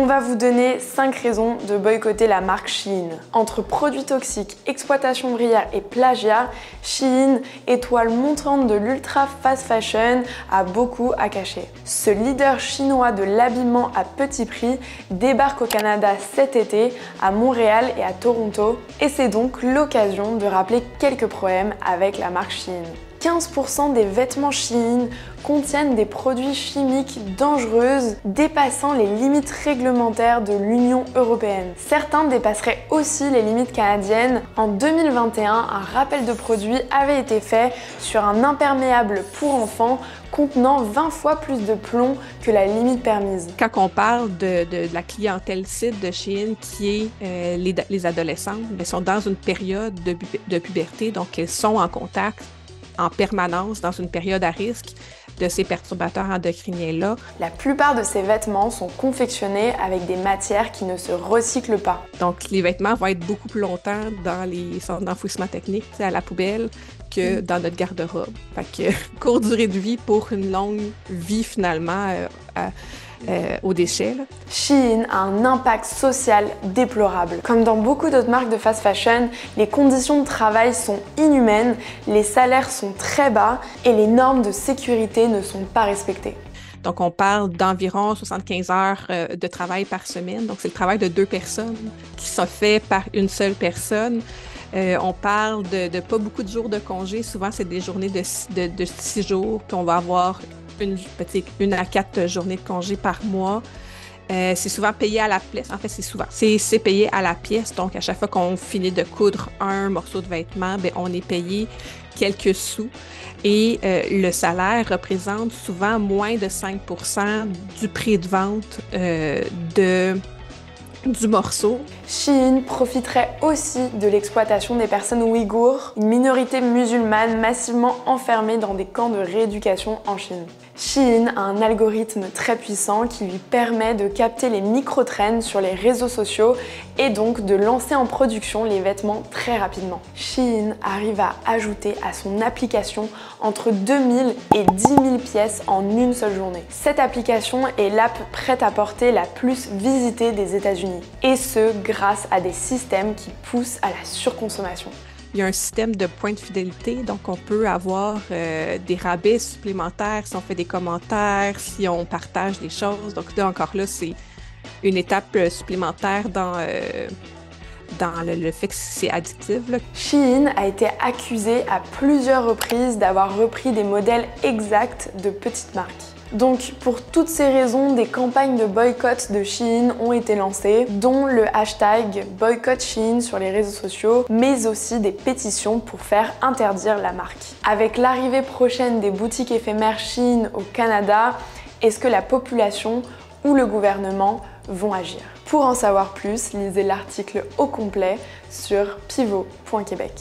On va vous donner 5 raisons de boycotter la marque Shein. Entre produits toxiques, exploitation ouvrière et plagiat, Shein, étoile montante de l'ultra fast fashion, a beaucoup à cacher. Ce leader chinois de l'habillement à petit prix débarque au Canada cet été, à Montréal et à Toronto, et c'est donc l'occasion de rappeler quelques problèmes avec la marque Shein. 15% des vêtements Shein contiennent des produits chimiques dangereux dépassant les limites réglementaires de l'Union européenne. Certains dépasseraient aussi les limites canadiennes. En 2021, un rappel de produits avait été fait sur un imperméable pour enfants contenant 20 fois plus de plomb que la limite permise. Quand on parle de la clientèle cible de Shein, qui est les adolescentes, elles sont dans une période de puberté, donc elles sont en contact en permanence dans une période à risque de ces perturbateurs endocriniens-là. La plupart de ces vêtements sont confectionnés avec des matières qui ne se recyclent pas. Donc, les vêtements vont être beaucoup plus longtemps dans les centres d'enfouissement technique, à la poubelle, que dans notre garde-robe. Fait que, courte durée de vie pour une longue vie, finalement, aux déchets. Là. Shein a un impact social déplorable. Comme dans beaucoup d'autres marques de fast fashion, les conditions de travail sont inhumaines, les salaires sont très bas et les normes de sécurité ne sont pas respectées. Donc, on parle d'environ 75 heures de travail par semaine. Donc, c'est le travail de 2 personnes qui sont faits par une seule personne. On parle de pas beaucoup de jours de congé. Souvent, c'est des journées de 6 jours. Puis, on va avoir une à 4 journées de congé par mois. C'est souvent payé à la pièce. En fait, c'est payé à la pièce. Donc, à chaque fois qu'on finit de coudre un morceau de vêtement, bien, on est payé quelques sous. Et le salaire représente souvent moins de 5% du prix de vente du morceau. Shein profiterait aussi de l'exploitation des personnes ouïghours, une minorité musulmane massivement enfermée dans des camps de rééducation en Chine. Shein a un algorithme très puissant qui lui permet de capter les micro-trends sur les réseaux sociaux et donc de lancer en production les vêtements très rapidement. Shein arrive à ajouter à son application entre 2000 et 10 000 pièces en une seule journée. Cette application est l'app prêt-à-porter la plus visitée des États-Unis, et ce grâce à des systèmes qui poussent à la surconsommation. Il y a un système de points de fidélité, donc on peut avoir des rabais supplémentaires si on fait des commentaires, si on partage des choses. Donc là, encore là, c'est une étape supplémentaire dans le fait que c'est addictif. Là. Shein a été accusé à plusieurs reprises d'avoir repris des modèles exacts de petites marques. Donc pour toutes ces raisons, des campagnes de boycott de Shein ont été lancées, dont le hashtag boycott Shein sur les réseaux sociaux, mais aussi des pétitions pour faire interdire la marque. Avec l'arrivée prochaine des boutiques éphémères Shein au Canada, est-ce que la population ou le gouvernement vont agir? Pour en savoir plus, lisez l'article au complet sur pivot.québec.